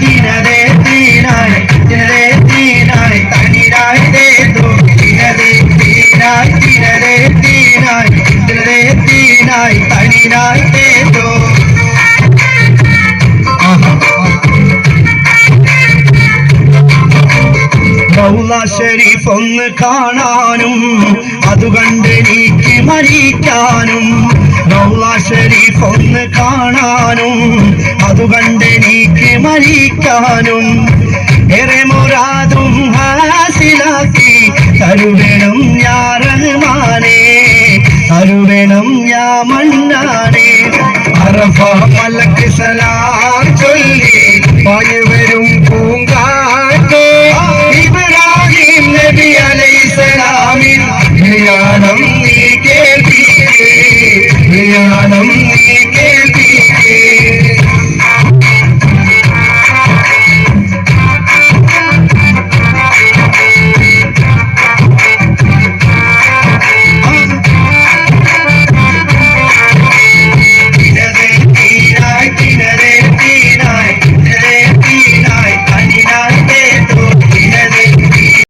തിനതേ തീനായ് തിനതേ തീനായ് തനിരായ് ദേദോ തിനതേ തീനായ് തിനതേ തീനായ് തിനതേ തീനായ് തനിരായ് ദേദോ റൗള ശരീഫ് ഒന്ന് കാണാനും അത് കണ്ട് എനിക്ക് മരിക്കാനും റൗള ശരീഫ് ഒന്ന് കാണാനും അത് കണ്ട് എനിക്ക് മരിക്കാനും ഏറെ മുറാദും ഹാസിലാക്കി തരുവേണം യാ റഹ്മാനേ തരുവേണം യാ മന്നാനേ അറഫ മലക്ക് സലാം ചൊല്ലി